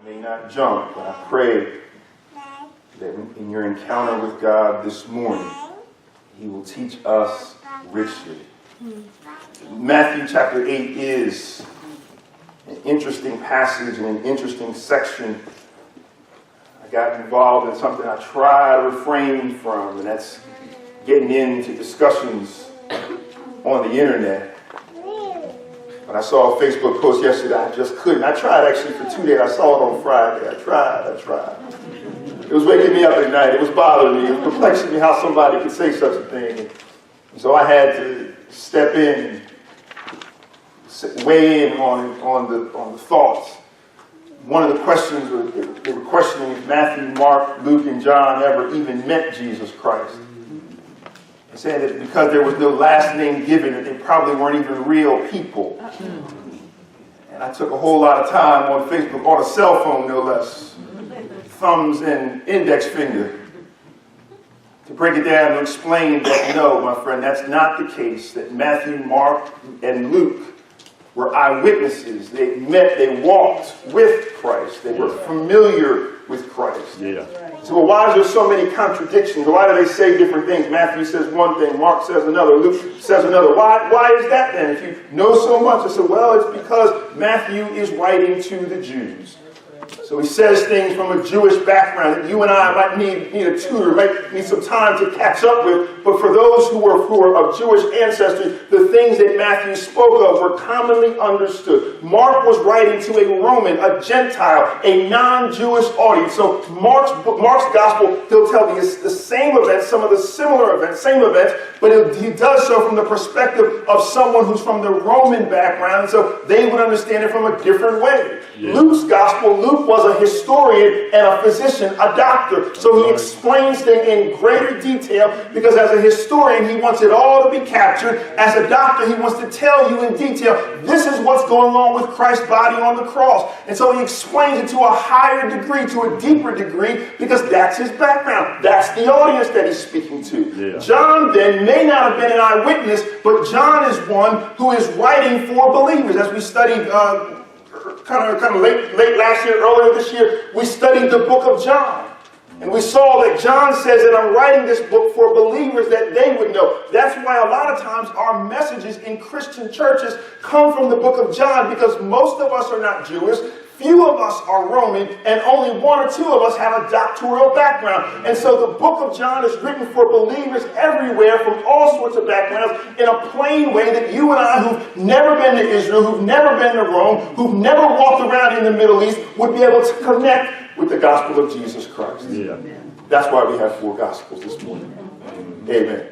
may not jump, but I pray that in your encounter with God this morning, He will teach us richly. Matthew chapter 8 is an interesting passage and an interesting section. I got involved in something I try to refrain from, and that's getting into discussions on the internet. But I saw a Facebook post yesterday, I just couldn't. I tried actually for 2 days. I saw it on Friday. I tried. It was waking me up at night. It was bothering me. It was perplexing me how somebody could say such a thing. And so I had to step in and weigh in on the thoughts. One of the questions, they were questioning if Matthew, Mark, Luke, and John ever even met Jesus Christ. They said that because there was no last name given, that they probably weren't even real people. And I took a whole lot of time on Facebook, on a cell phone no less, thumbs and index finger, to break it down and explain that no, my friend, that's not the case, that Matthew, Mark, and Luke were eyewitnesses. They met, they walked with Christ. They were familiar with Christ. Yeah. So why is there so many contradictions? Why do they say different things? Matthew says one thing, Mark says another, Luke says another. Why is that then? If you know so much, I said, well, it's because Matthew is writing to the Jews. So he says things from a Jewish background that you and I might need a tutor, might need some time to catch up with. But for those who are of Jewish ancestry, the things that Matthew spoke of were commonly understood. Mark was writing to a Roman, a Gentile, a non-Jewish audience. So Mark's gospel, he'll tell you the same events, some of the similar events, same events, but he does so from the perspective of someone who's from the Roman background, so they would understand it from a different way. Yeah. Luke's gospel, Luke was a historian and a physician, a doctor. So he explains things in greater detail because as a historian, he wants it all to be captured. As a doctor, he wants to tell you in detail, this is what's going on with Christ's body on the cross. And so he explains it to a higher degree, to a deeper degree, because that's his background. That's the audience that he's speaking to. Yeah. John then may not have been an eyewitness, but John is one who is writing for believers. As we studied kind of late last year, earlier this year, we studied the book of John. And we saw that John says that I'm writing this book for believers that they would know. That's why a lot of times our messages in Christian churches come from the book of John, because most of us are not Jewish. Few of us are Roman, and only one or two of us have a doctoral background. And so the book of John is written for believers everywhere from all sorts of backgrounds in a plain way that you and I, who've never been to Israel, who've never been to Rome, who've never walked around in the Middle East, would be able to connect with the gospel of Jesus Christ. Yeah. That's why we have 4 gospels this morning. Amen.